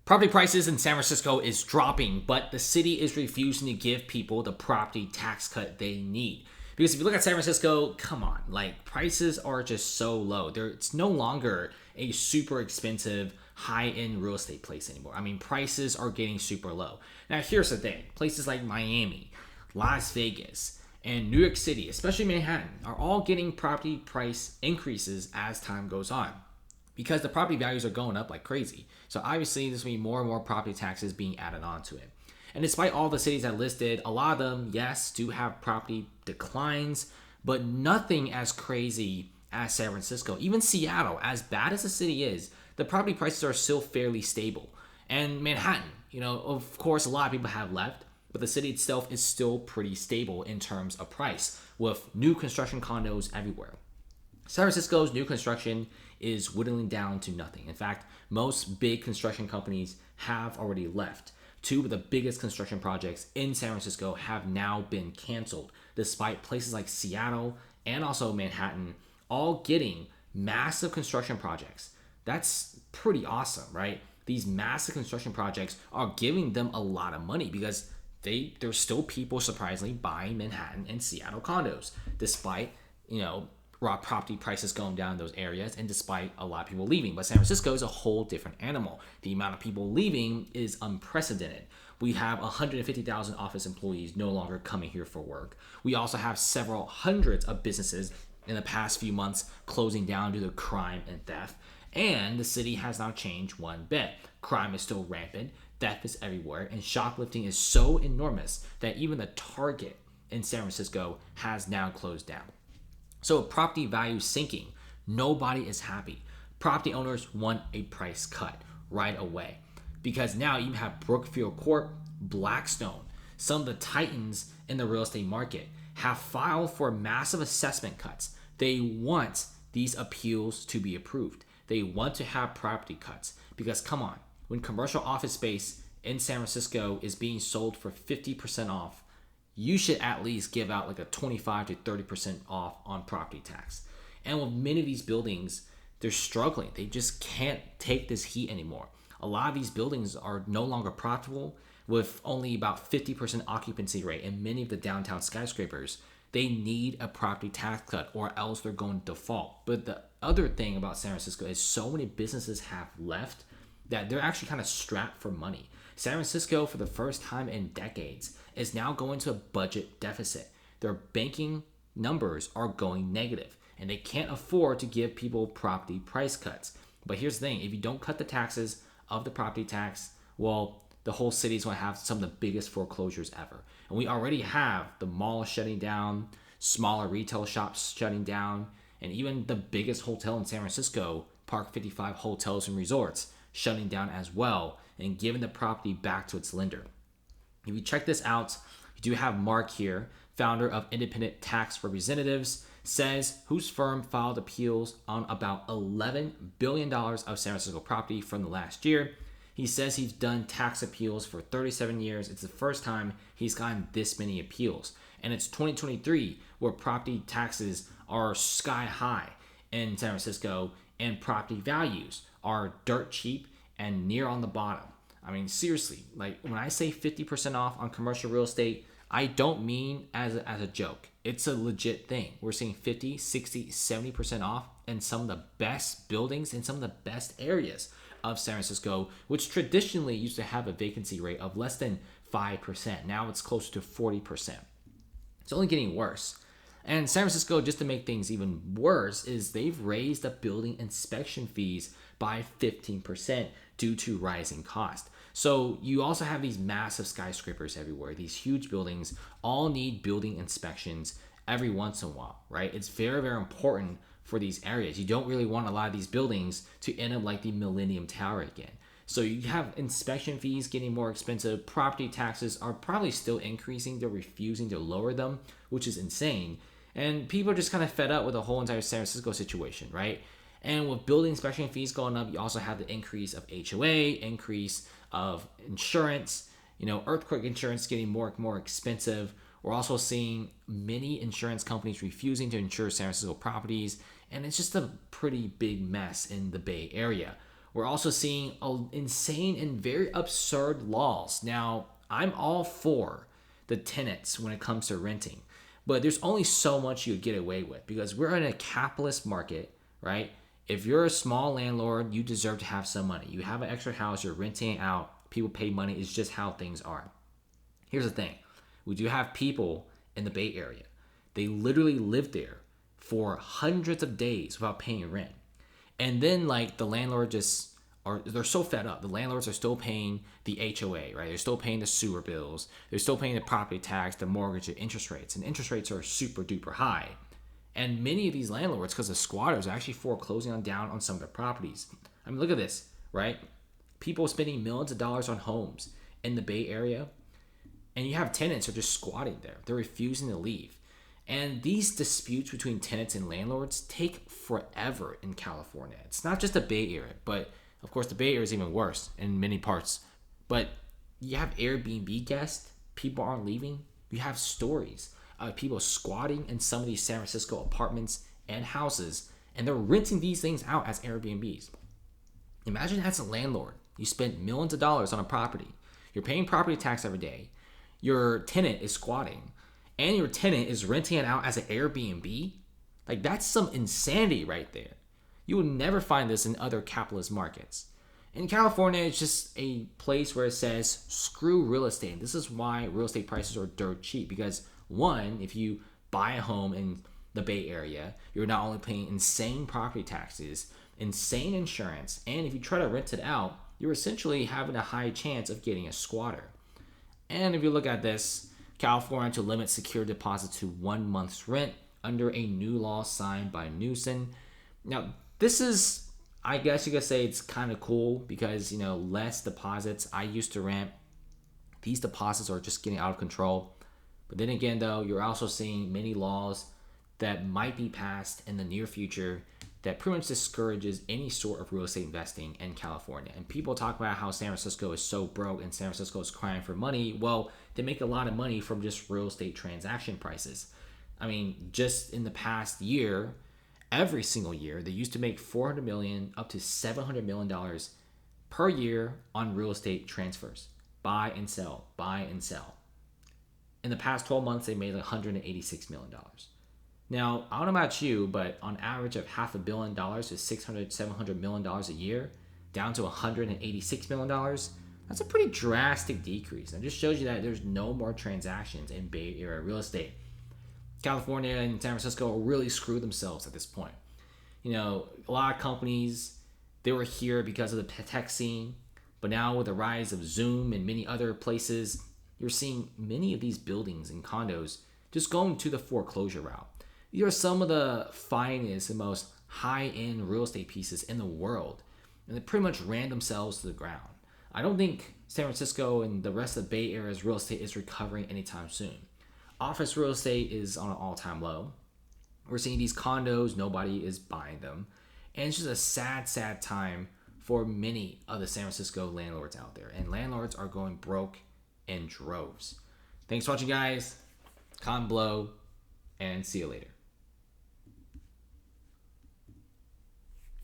Property prices in San Francisco is dropping, but the city is refusing to give people the property tax cut they need. Because if you look at San Francisco, come on, like prices are just so low. It's no longer a super expensive high-end real estate place anymore. I mean, prices are getting super low. Now, here's the thing. Places like Miami, Las Vegas, and New York City, especially Manhattan, are all getting property price increases as time goes on, because the property values are going up like crazy. So obviously there's going to be more and more property taxes being added onto it. And despite all the cities I listed, a lot of them, yes, do have property declines, but nothing as crazy as San Francisco. Even Seattle, as bad as the city is, the property prices are still fairly stable. And Manhattan, of course, a lot of people have left, but the city itself is still pretty stable in terms of price, with new construction condos everywhere. San Francisco's new construction is whittling down to nothing. In fact, most big construction companies have already left. Two of the biggest construction projects in San Francisco have now been canceled, despite places like Seattle and also Manhattan all getting massive construction projects. That's pretty awesome, right? These massive construction projects are giving them a lot of money because there's still people surprisingly buying Manhattan and Seattle condos, despite, raw property prices going down in those areas and despite a lot of people leaving. But San Francisco is a whole different animal. The amount of people leaving is unprecedented. We have 150,000 office employees no longer coming here for work. We also have several hundreds of businesses in the past few months closing down due to crime and theft. And the city has not changed one bit. Crime is still rampant, theft is everywhere, and shoplifting is so enormous that even the Target in San Francisco has now closed down. So property value sinking, nobody is happy. Property owners want a price cut right away, because now you have Brookfield Corp, Blackstone, some of the titans in the real estate market have filed for massive assessment cuts. They want these appeals to be approved. They want to have property cuts because, come on, when commercial office space in San Francisco is being sold for 50% off, you should at least give out like a 25 to 30% off on property tax. And with many of these buildings, they're struggling. They just can't take this heat anymore. A lot of these buildings are no longer profitable, with only about 50% occupancy rate in many of the downtown skyscrapers. They need a property tax cut or else they're going to default. But the other thing about San Francisco is so many businesses have left that they're actually kind of strapped for money. San Francisco, for the first time in decades, is now going to a budget deficit. Their banking numbers are going negative, and they can't afford to give people property price cuts. But here's the thing, if you don't cut the taxes of the property tax, well, the whole city is going to have some of the biggest foreclosures ever. And we already have the malls shutting down, smaller retail shops shutting down, and even the biggest hotel in San Francisco, Park 55 Hotels and Resorts, shutting down as well and giving the property back to its lender. If you check this out, you do have Mark here, founder of Independent Tax Representatives, says whose firm filed appeals on about $11 billion of San Francisco property from the last year. He says he's done tax appeals for 37 years. It's the first time he's gotten this many appeals. And it's 2023 where property taxes are sky high in San Francisco and property values are dirt cheap and near on the bottom. I mean, seriously, like when I say 50% off on commercial real estate, I don't mean as a joke. It's a legit thing. We're seeing 50, 60, 70% off in some of the best buildings in some of the best areas of San Francisco, which traditionally used to have a vacancy rate of less than 5%. Now it's closer to 40%. It's only getting worse. And San Francisco, just to make things even worse, is they've raised the building inspection fees by 15% due to rising cost. So you also have these massive skyscrapers everywhere. These huge buildings all need building inspections every once in a while, right? It's very, very important for these areas. You don't really want a lot of these buildings to end up like the Millennium Tower again. So you have inspection fees getting more expensive. Property taxes are probably still increasing. They're refusing to lower them, which is insane. And people are just kind of fed up with the whole entire San Francisco situation, right? And with building inspection fees going up, you also have the increase of HOA, increase of insurance, earthquake insurance getting more and more expensive. We're also seeing many insurance companies refusing to insure San Francisco properties, and it's just a pretty big mess in the Bay Area. We're also seeing insane and very absurd laws. Now, I'm all for the tenants when it comes to renting, but there's only so much you get away with because we're in a capitalist market, right? If you're a small landlord, you deserve to have some money. You have an extra house, you're renting it out, people pay money. It's just how things are. Here's the thing. We do have people in the Bay Area. They literally live there for hundreds of days without paying rent. And then like the landlord they're so fed up. The landlords are still paying the HOA, right? They're still paying the sewer bills. They're still paying the property tax, the mortgage, the interest rates. And interest rates are super duper high. And many of these landlords, because of squatters, are actually foreclosing down on some of their properties. I mean, look at this, right? People spending millions of dollars on homes in the Bay Area. And you have tenants who are just squatting there. They're refusing to leave. And these disputes between tenants and landlords take forever in California. It's not just the Bay Area, but of course the Bay Area is even worse in many parts. But you have Airbnb guests, people aren't leaving. You have stories of people squatting in some of these San Francisco apartments and houses, and they're renting these things out as Airbnbs. Imagine as a landlord, you spent millions of dollars on a property. You're paying property tax every day. Your tenant is squatting. And your tenant is renting it out as an Airbnb. Like, that's some insanity right there. You will never find this in other capitalist markets. In California, it's just a place where it says, screw real estate. This is why real estate prices are dirt cheap. Because one, if you buy a home in the Bay Area, you're not only paying insane property taxes, insane insurance, and if you try to rent it out, you're essentially having a high chance of getting a squatter. And if you look at this, California to limit secure deposits to 1 month's rent under a new law signed by Newsom. Now, this is, I guess you could say it's kind of cool because, less deposits. I used to rent. These deposits are just getting out of control. But then again, though, you're also seeing many laws that might be passed in the near future that pretty much discourages any sort of real estate investing in California. And people talk about how San Francisco is so broke and San Francisco is crying for money. Well, they make a lot of money from just real estate transaction prices. I mean, just in the past year, every single year, they used to make $400 million up to $700 million per year on real estate transfers. Buy and sell, buy and sell. In the past 12 months, they made $186 million. Now, I don't know about you, but on average of $500 million to $700 million a year, down to $186 million, that's a pretty drastic decrease. And it just shows you that there's no more transactions in Bay Area real estate. California and San Francisco really screwed themselves at this point. A lot of companies, they were here because of the tech scene, but now with the rise of Zoom and many other places, you're seeing many of these buildings and condos just going to the foreclosure route. These are some of the finest and most high-end real estate pieces in the world, and they pretty much ran themselves to the ground. I don't think San Francisco and the rest of the Bay Area's real estate is recovering anytime soon. Office real estate is on an all-time low. We're seeing these condos, nobody is buying them. And it's just a sad, sad time for many of the San Francisco landlords out there. And landlords are going broke in droves. Thanks for watching, guys. Comment below, and see you later.